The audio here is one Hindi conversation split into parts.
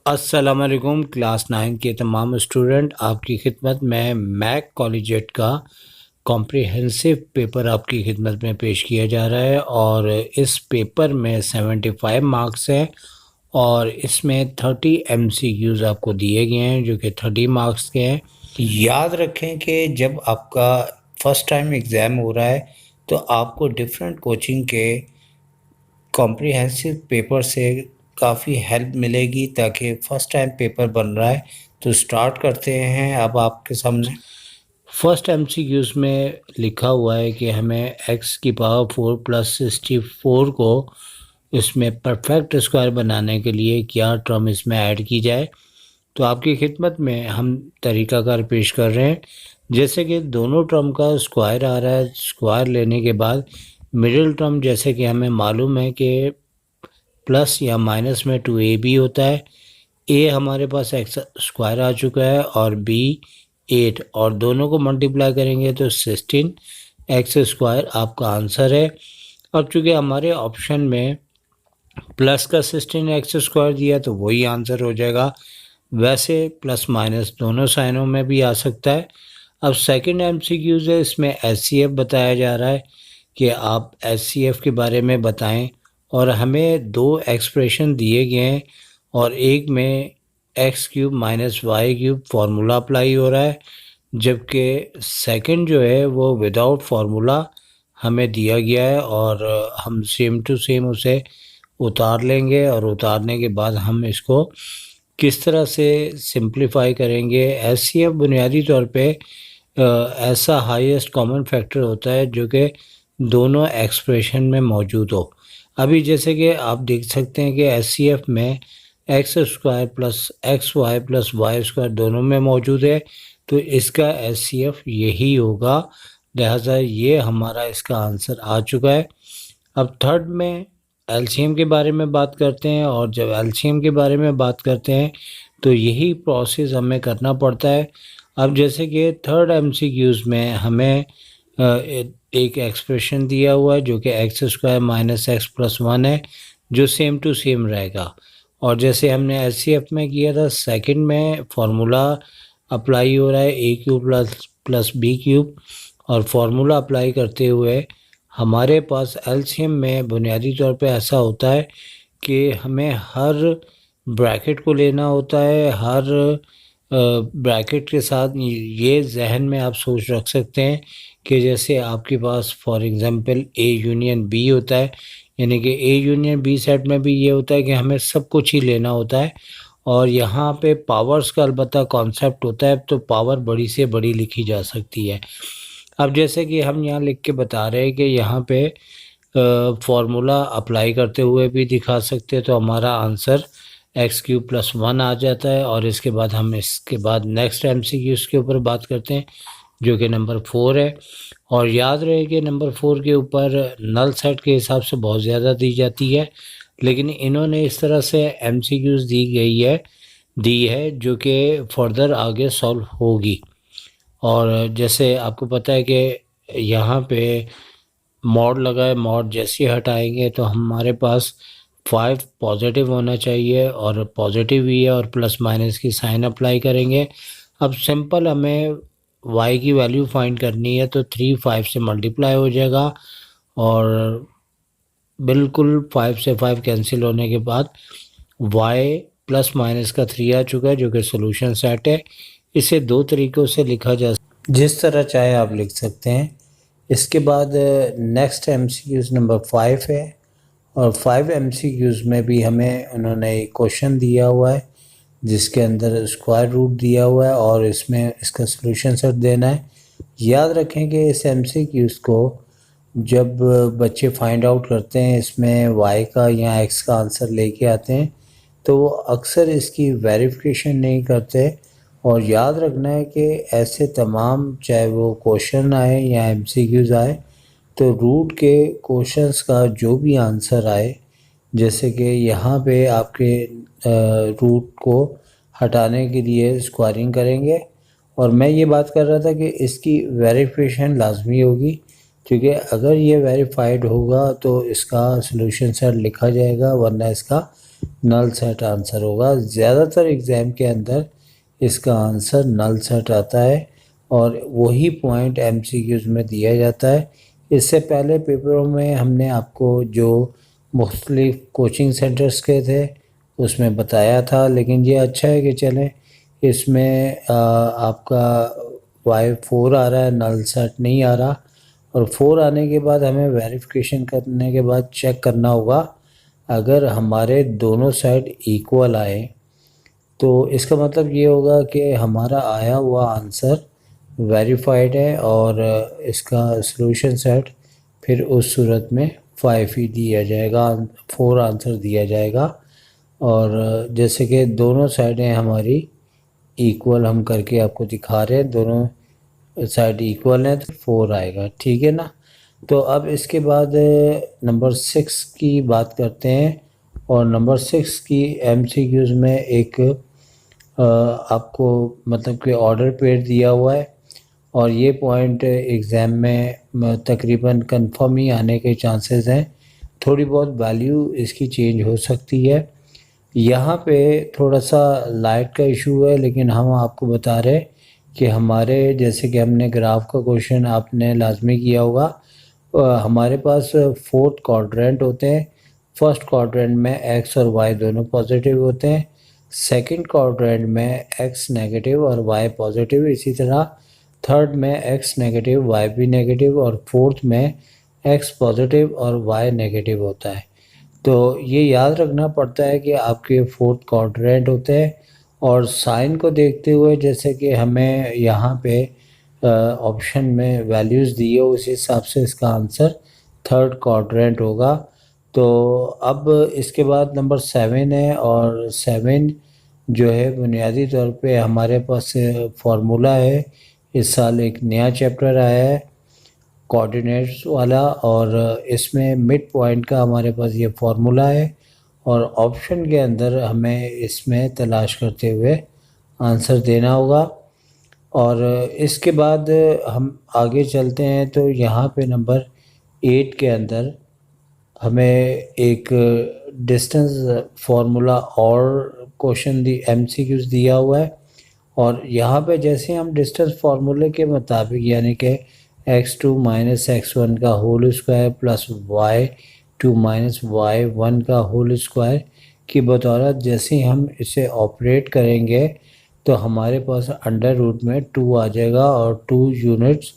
अस्सलाम वालेकुम क्लास 9 के तमाम स्टूडेंट, आपकी खिदमत में मैक कॉलेजिएट का कॉम्प्रिहेंसिव पेपर आपकी खिदमत में पेश किया जा रहा है। और इस पेपर में 75 मार्क्स हैं और इसमें 30 MCQs आपको दिए गए हैं जो कि 30 मार्क्स के हैं। याद रखें कि जब आपका फर्स्ट टाइम एग्ज़ाम हो रहा है तो आपको डिफरेंट कोचिंग के कॉम्प्रिहेंसिव पेपर से काफ़ी हेल्प मिलेगी, ताकि फ़र्स्ट टाइम पेपर बन रहा है। तो स्टार्ट करते हैं। अब आपके सामने फर्स्ट MCQs में लिखा हुआ है कि हमें x की पावर 4 प्लस 64 को इसमें परफेक्ट स्क्वायर बनाने के लिए क्या टर्म इसमें ऐड की जाए। तो आपकी खिदमत में हम तरीकाकार पेश कर रहे हैं। जैसे कि दोनों टर्म का स्क्वायर आ रहा है, स्क्वायर लेने के बाद मिडिल टर्म, जैसे कि हमें मालूम है कि प्लस या माइनस में 2ab होता है। a हमारे पास x स्क्वायर आ चुका है और b 8, और दोनों को मल्टीप्लाई करेंगे तो 16 x स्क्वायर आपका आंसर है। अब चूँकि हमारे ऑप्शन में प्लस का 16 x स्क्वायर दिया तो वही आंसर हो जाएगा। वैसे प्लस माइनस दोनों साइनों में भी आ सकता है। अब सेकंड MCQs है, इसमें SCF बताया जा रहा है कि आप SCF के बारे में बताएं, और हमें दो एक्सप्रेशन दिए गए हैं और एक में x cube minus y cube formula apply हो रहा है, जबकि सेकंड जो है वो विदाउट फार्मूला हमें दिया गया है। और हम सेम टू सेम उसे उतार लेंगे और उतारने के बाद हम इसको किस तरह से सिंप्लीफाई करेंगे। SCF बुनियादी तौर पे ऐसा हाईएस्ट कॉमन फैक्टर होता है जो कि दोनों एक्सप्रेशन में मौजूद हो। अभी जैसे कि आप देख सकते हैं कि SCF में x square plus x y plus y square दोनों में मौजूद है, तो इसका SCF यही होगा। लिहाजा ये हमारा इसका आंसर आ चुका है। अब थर्ड में एलसीएम के बारे में बात करते हैं, और जब एलसीएम के बारे में बात करते हैं तो यही प्रोसेस हमें करना पड़ता है। अब जैसे कि थर्ड MCQs में हमें एक एक्सप्रेशन दिया हुआ है जो कि x square minus x plus 1 है, जो सेम टू सेम रहेगा। और जैसे हमने SCF में किया था, सेकंड में फार्मूला अप्लाई हो रहा है ए क्यूब प्लस बी क्यूब, और फार्मूला अप्लाई करते हुए हमारे पास एलसीएम में बुनियादी तौर पे ऐसा होता है कि हमें हर ब्रैकेट को लेना होता है। हर ब्रैकेट के साथ ये जहन में आप सोच रख सकते हैं कि जैसे आपके पास for example A union B होता है, यानी कि A यूनियन B सेट में भी ये होता है कि हमें सब कुछ ही लेना होता है। और यहाँ पे पावर्स का अलबत्ता कॉन्सेप्ट होता है, तो पावर बड़ी से बड़ी लिखी जा सकती है। अब जैसे कि हम यहाँ लिख के बता रहे हैं कि यहाँ पे फार्मूला अप्लाई करते हुए भी दिखा सकते हैं, तो हमारा आंसर एक्स क्यूब प्लस 1 आ जाता है। और इसके बाद हम इसके बाद नेक्स्ट MCQ के ऊपर बात करते हैं जो कि नंबर 4 है। और याद रहे कि नंबर 4 के ऊपर नल सेट के हिसाब से बहुत ज़्यादा दी जाती है, लेकिन इन्होंने इस तरह से MCQs दी है जो कि फर्दर आगे सॉल्व होगी। और जैसे आपको पता है कि यहाँ पे मॉड लगा है, मॉड जैसे ही हटाएंगे तो हमारे पास 5 पॉजिटिव होना चाहिए, और पॉजिटिव ही है, और प्लस माइनस की साइन अप्लाई करेंगे। अब सिंपल हमें y की वैल्यू फाइंड करनी है, तो 3 5 से मल्टीप्लाई हो जाएगा, और बिल्कुल 5 से 5 कैंसिल होने के बाद y प्लस माइनस का 3 आ चुका है जो कि सोल्यूशन सेट है। इसे दो तरीक़ों से लिखा जा, जिस तरह चाहे आप लिख सकते हैं। इसके बाद नेक्स्ट MCQs नंबर 5 है, और 5 MCQs में भी हमें उन्होंने एक क्वेश्चन दिया हुआ है जिसके अंदर स्क्वायर रूट दिया हुआ है, और इसमें इसका सोल्यूशन सेट देना है। याद रखें कि इस MCQs को जब बच्चे फाइंड आउट करते हैं, इसमें y का या x का आंसर लेके आते हैं, तो वो अक्सर इसकी वेरिफिकेशन नहीं करते। और याद रखना है कि ऐसे तमाम, चाहे वो क्वेश्चन आए या MCQs आए, तो रूट के क्वेश्चंस का जो भी आंसर आए, जैसे कि यहाँ पे आपके रूट को हटाने के लिए स्क्वायरिंग करेंगे, और मैं ये बात कर रहा था कि इसकी वेरिफिकेशन लाजमी होगी। क्योंकि अगर ये वेरीफाइड होगा तो इसका सॉल्यूशन सेट लिखा जाएगा, वरना इसका नल सेट आंसर होगा। ज़्यादातर एग्ज़ाम के अंदर इसका आंसर नल सेट आता है और वही पॉइंट एमसीक्यूज़ में दिया जाता है। इससे पहले पेपरों में हमने आपको जो मुख्तलिफ कोचिंग सेंटर्स के थे उसमें बताया था, लेकिन ये अच्छा है कि चलें इसमें आपका Y4 आ रहा है, नल सेट नहीं आ रहा। और 4 आने के बाद हमें वेरिफिकेशन करने के बाद चेक करना होगा, अगर हमारे दोनों साइड इक्वल आए तो इसका मतलब ये होगा कि हमारा आया हुआ आंसर वेरीफाइड है और इसका सॉल्यूशन सेट फिर उस सूरत में 5 ही दिया जाएगा, 4 आंसर दिया जाएगा। और जैसे कि दोनों साइडें हमारी इक्वल हम करके आपको दिखा रहे हैं, दोनों साइड इक्वल हैं तो 4 आएगा, ठीक है ना। तो अब इसके बाद नंबर 6 की बात करते हैं। और नंबर 6 की एमसीक्यूज़ में एक आपको मतलब कि ऑर्डर पेड दिया हुआ है और ये पॉइंट एग्ज़ाम में तकरीबन कंफर्म ही आने के चांसेस हैं। थोड़ी बहुत वैल्यू इसकी चेंज हो सकती है। यहाँ पे थोड़ा सा लाइट का इशू है, लेकिन हम आपको बता रहे कि हमारे जैसे कि हमने ग्राफ का क्वेश्चन आपने लाजमी किया होगा, हमारे पास 4th क्वाड्रेंट होते हैं। फर्स्ट क्वाड्रेंट में एक्स और वाई दोनों पॉजिटिव होते हैं, सेकंड क्वाड्रेंट में एक्स नेगेटिव और वाई पॉजिटिव, इसी तरह थर्ड में एक्स नेगेटिव वाई भी नेगेटिव और फोर्थ में एक्स पॉजिटिव और वाई नेगेटिव होता है। तो ये याद रखना पड़ता है कि आपके 4th क्वाड्रेंट होते हैं और साइन को देखते हुए जैसे कि हमें यहाँ पे ऑप्शन में वैल्यूज़ दी है उस हिसाब से इसका आंसर 3rd क्वाड्रेंट होगा। तो अब इसके बाद नंबर 7 है और 7 जो है बुनियादी तौर पे हमारे पास फार्मूला है। इस साल एक नया चैप्टर आया है कोऑर्डिनेट्स वाला और इसमें मिड पॉइंट का हमारे पास ये फार्मूला है और ऑप्शन के अंदर हमें इसमें तलाश करते हुए आंसर देना होगा। और इसके बाद हम आगे चलते हैं तो यहाँ पे नंबर 8 के अंदर हमें एक डिस्टेंस फार्मूला और क्वेश्चन एमसीक्यूज़ दिया हुआ है और यहाँ पे जैसे हम डिस्टेंस फार्मूले के मुताबिक यानी कि x2 माइनस x1 का whole square plus y2 minus y1 का होल स्क्वायर की बदौलत जैसे ही हम इसे ऑपरेट करेंगे तो हमारे पास अंडर रूट में 2 आ जाएगा और 2 यूनिट्स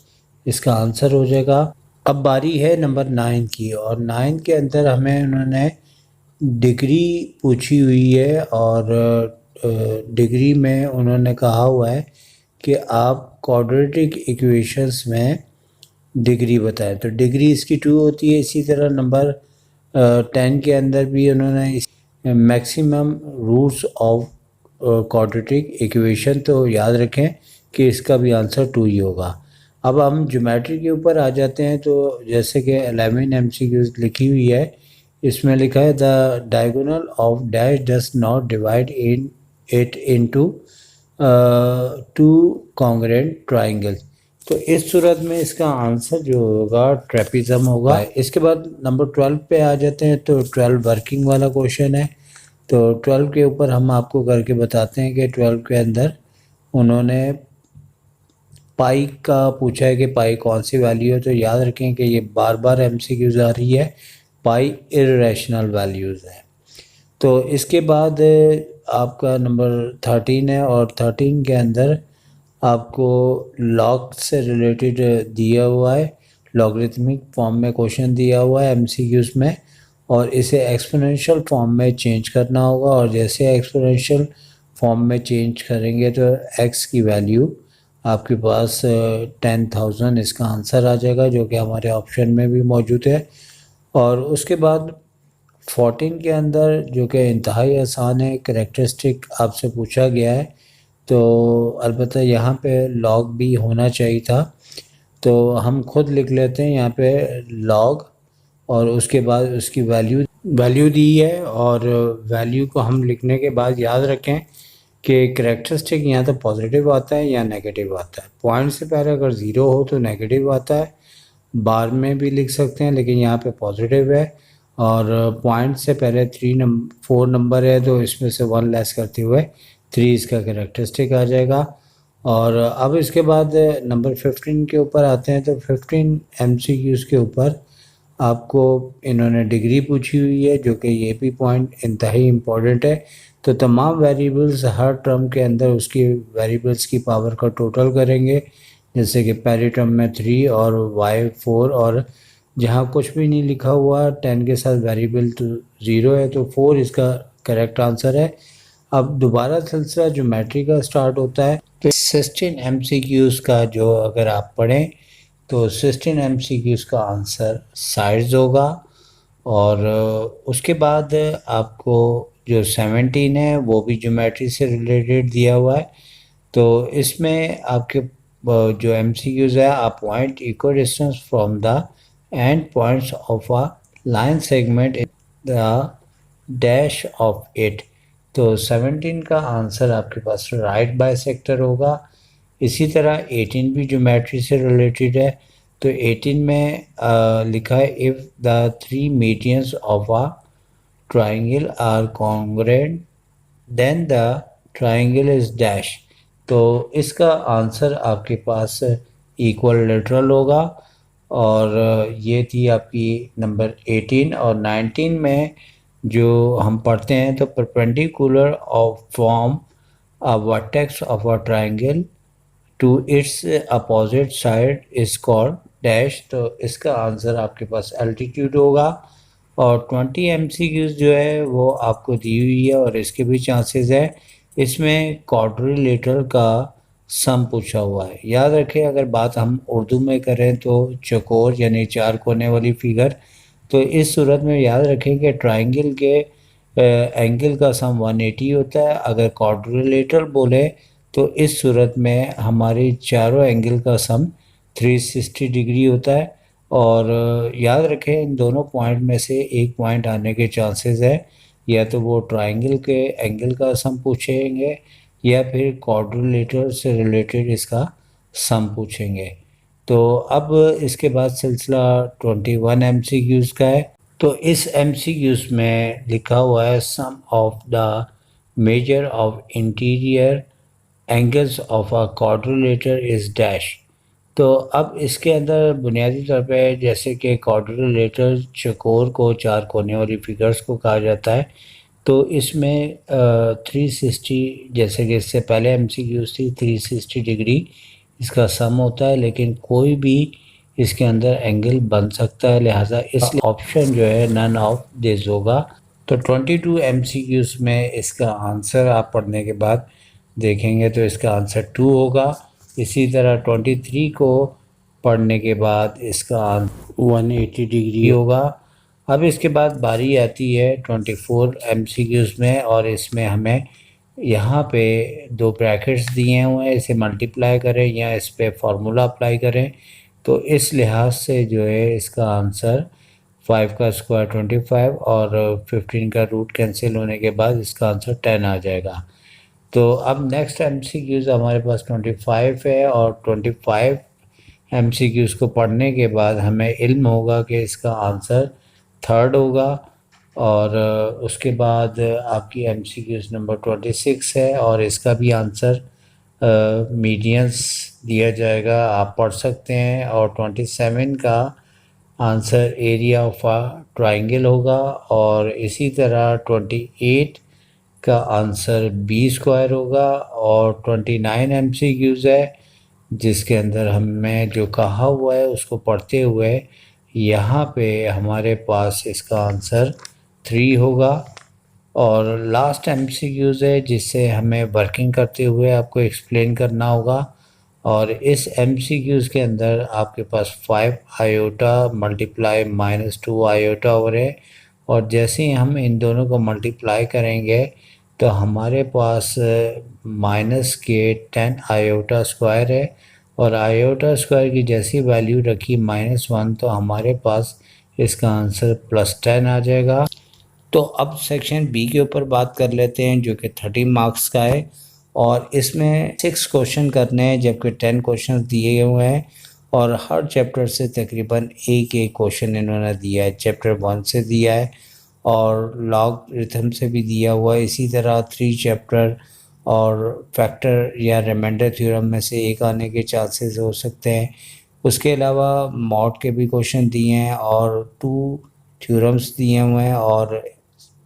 इसका आंसर हो जाएगा। अब बारी है नंबर 9 की और 9 के अंदर हमें उन्होंने डिग्री पूछी हुई है और डिग्री में उन्होंने कहा हुआ है कि आप क्वाड्रेटिक इक्वेशंस में डिग्री बताएं, तो डिग्री इसकी 2 होती है। इसी तरह नंबर 10 के अंदर भी उन्होंने maximum roots of quadratic equation, तो याद रखें कि इसका भी आंसर 2 ही होगा। अब हम ज्योमेट्री के ऊपर आ जाते हैं तो जैसे कि 11 एमसीक्यूज लिखी हुई है, इसमें लिखा है the diagonal of dash does not divide in it into 2 congruent triangle. तो इस सूरत में इसका आंसर जो होगा ट्रेपिज्म होगा। इसके बाद नंबर 12 पे आ जाते हैं तो 12 वर्किंग वाला क्वेश्चन है। तो 12 के ऊपर हम आपको करके बताते हैं कि 12 के अंदर उन्होंने पाई का पूछा है कि पाई कौन सी वैल्यू है। तो याद रखें कि ये बार बार एमसीक्यूज आ रही है, पाई इर्रेशनल वैल्यूज़ है। तो इसके बाद आपका नंबर 13 है और 13 के अंदर आपको लॉग से रिलेटेड दिया हुआ है, लॉगरिथमिक फॉर्म में क्वेश्चन दिया हुआ है एमसीक्यूज में और इसे एक्सपोनेंशियल फॉर्म में चेंज करना होगा और जैसे एक्सपोनेंशियल फॉर्म में चेंज करेंगे तो एक्स की वैल्यू आपके पास 10,000 इसका आंसर आ जाएगा, जो कि हमारे ऑप्शन में भी मौजूद है। और उसके बाद 14 के अंदर जो कि इंतहाई आसान है, करेक्टरिस्टिक आपसे पूछा गया है, तो अलबत्ता यहाँ पे लॉग भी होना चाहिए था, तो हम खुद लिख लेते हैं यहाँ पे लॉग और उसके बाद उसकी वैल्यू दी है और वैल्यू को हम लिखने के बाद याद रखें कि करेक्टरिस्टिक यहाँ तो पॉजिटिव आता है या नेगेटिव आता है। पॉइंट से पहले अगर ज़ीरो हो तो नेगेटिव आता है बार में भी लिख सकते हैं, लेकिन यहाँ पे पॉजिटिव है। और पॉइंट से पहले 4 नंबर है, तो इसमें से 1 लेस करते हुए 3 इसका कैरेक्टरिस्टिक आ जाएगा। और अब इसके बाद नंबर 15 के ऊपर आते हैं। तो 15 MCQs के ऊपर आपको इन्होंने डिग्री पूछी हुई है, जो कि ये भी पॉइंट इंतहाई इम्पोर्टेंट है। तो तमाम वेरिएबल्स हर टर्म के अंदर उसकी वेरिएबल्स की पावर का टोटल करेंगे, जैसे कि पहली टर्म में 3 और y 4, और जहाँ कुछ भी नहीं लिखा हुआ 10 के साथ वेरिएबल तो 0 है, तो 4 इसका करेक्ट आंसर है। अब दोबारा सिलसिला ज्योमेट्री का स्टार्ट होता है। तो 16 MCQs का जो अगर आप पढ़ें तो 16 MCQs का आंसर साइड्स होगा। और उसके बाद आपको जो 17 है वो भी ज्योमेट्री से रिलेटेड दिया हुआ है। तो इसमें आपके जो MCQs है, आप point equal distance from the end points of a line segment the dash of it. तो 17 का आंसर आपके पास राइट बाइसेक्टर होगा। इसी तरह 18 भी ज्योमेट्री से रिलेटेड है। तो 18 में लिखा है if the 3 medians of a triangle are congruent then the triangle is dash. तो इसका आंसर आपके पास इक्वल लेटरल होगा। और ये थी आपकी नंबर 18। और 19 में जो हम पढ़ते हैं, तो perpendicular of form a vertex of a triangle to its opposite side is called dash. तो इसका आंसर आपके पास एल्टीट्यूड होगा। और 20 MCQs जो है वो आपको दी हुई है, और इसके भी चांसेस है। इसमें क्वाड्रिलेटरल का सम पूछा हुआ है। याद रखें, अगर बात हम उर्दू में करें तो चौकोर यानी 4 कोने वाली फिगर। तो इस सूरत में याद रखें कि ट्राइंगल के एंगल का सम 180 होता है। अगर क्वाड्रिलेटरल बोले तो इस सूरत में हमारे चारों एंगल का सम 360 डिग्री होता है। और याद रखें, इन दोनों पॉइंट में से एक पॉइंट आने के चांसेस है। या तो वो ट्राइंगल के एंगल का सम पूछेंगे, या फिर क्वाड्रिलेटरल से रिलेटेड इसका सम पूछेंगे। तो अब इसके बाद सिलसिला 21 MCQs का है। तो इस MCQs में लिखा हुआ है sum of the measure of interior angles of a quadrilateral is dash. तो अब इसके अंदर बुनियादी तौर पे जैसे कि क्वाड्रिलेटर चौकोर को 4 कोने वाली फिगर्स को कहा जाता है। तो इसमें 360, जैसे कि इससे पहले MCQs थी 360 डिग्री इसका सम होता है, लेकिन कोई भी इसके अंदर एंगल बन सकता है, लिहाजा इस ऑप्शन जो है नन ऑफ दिस होगा। तो 22 MCQs में इसका आंसर आप पढ़ने के बाद देखेंगे तो इसका आंसर 2 होगा। इसी तरह 23 को पढ़ने के बाद इसका 180 डिग्री होगा। अब इसके बाद बारी आती है 24 MCQs में, और इसमें हमें यहाँ पे 2 ब्रैकेट्स दिए हुए हैं, इसे मल्टीप्लाई करें या इस पे फार्मूला अप्लाई करें। तो इस लिहाज से जो है इसका आंसर 5 का स्क्वायर 25, और 15 का रूट कैंसिल होने के बाद इसका आंसर 10 आ जाएगा। तो अब नेक्स्ट MCQs हमारे पास 25 है, और 25 MCQs को पढ़ने के बाद हमें इल्म होगा कि इसका आंसर 3rd होगा। और उसके बाद आपकी MCQs नंबर 26 है, और इसका भी आंसर मीडियंस दिया जाएगा, आप पढ़ सकते हैं। और 27 का answer area of a triangle होगा। और इसी तरह 28 का आंसर बी स्क्वायर होगा। और 29 MCQs है, जिसके अंदर हमें जो कहा हुआ है उसको पढ़ते हुए यहाँ पे हमारे पास इसका आंसर 3 होगा। और लास्ट MCQs है, जिससे हमें वर्किंग करते हुए आपको एक्सप्लेन करना होगा। और इस MCQs के अंदर आपके पास 5 आयोटा मल्टीप्लाई -2 आयोटा हो रहे हैं। और जैसे ही हम इन दोनों को मल्टीप्लाई करेंगे तो हमारे पास माइनस के 10 आयोटा स्क्वायर है। और आयोटा स्क्वायर की जैसी वैल्यू रखी -1, तो हमारे पास इसका आंसर +10 आ जाएगा। तो अब सेक्शन बी के ऊपर बात कर लेते हैं, जो कि 30 मार्क्स का है। और इसमें 6 क्वेश्चन करने हैं, जबकि 10 क्वेश्चन दिए हुए हैं। और हर चैप्टर से तकरीबन एक एक क्वेश्चन इन्होंने दिया है। चैप्टर 1 से दिया है और लॉग रिथम से भी दिया हुआ है। इसी तरह 3 चैप्टर और फैक्टर या रिमाइंडर थ्योरम में से एक आने के चांसेस हो सकते हैं। उसके अलावा मॉड के भी क्वेश्चन दिए हैं और 2 थ्योरम्स दिए हुए हैं और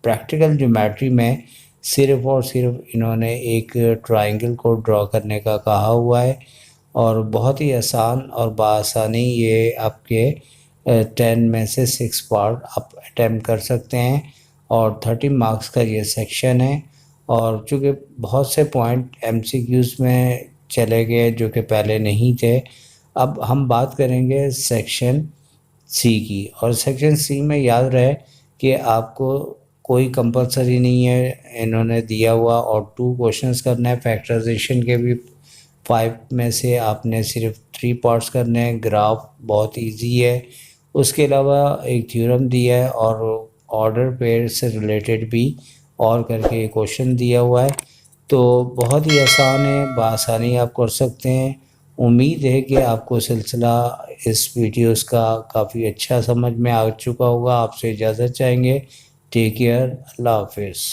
प्रैक्टिकल ज्योमेट्री में सिर्फ़ और सिर्फ इन्होंने एक ट्रायंगल को ड्रॉ करने का कहा हुआ है और बहुत ही आसान और बआसानी ये आपके 10 में से 6 पार्ट आप अटैम्प्ट कर सकते हैं और 30 मार्क्स का ये सेक्शन है। और चूँकि बहुत से पॉइंट एमसीक्यूज़ में चले गए जो कि पहले नहीं थे, अब हम बात करेंगे सेक्शन सी की। और सेक्शन सी में याद रहे कि आपको कोई कंपलसरी नहीं है इन्होंने दिया हुआ और 2 क्वेश्चंस करना है। फैक्टराइजेशन के भी 5 में से आपने सिर्फ 3 पार्ट्स करने हैं। ग्राफ बहुत इजी है। उसके अलावा एक थ्योरम दिया है और ऑर्डर पेयर से रिलेटेड भी और करके क्वेश्चन दिया हुआ है। तो बहुत ही आसान है, बआसानी आप कर सकते हैं। उम्मीद है कि आपको सिलसिला इस वीडियोस का काफ़ी अच्छा समझ में आ चुका होगा। आपसे इजाज़त चाहेंगे। Take care. अल्लाह हाफिज़।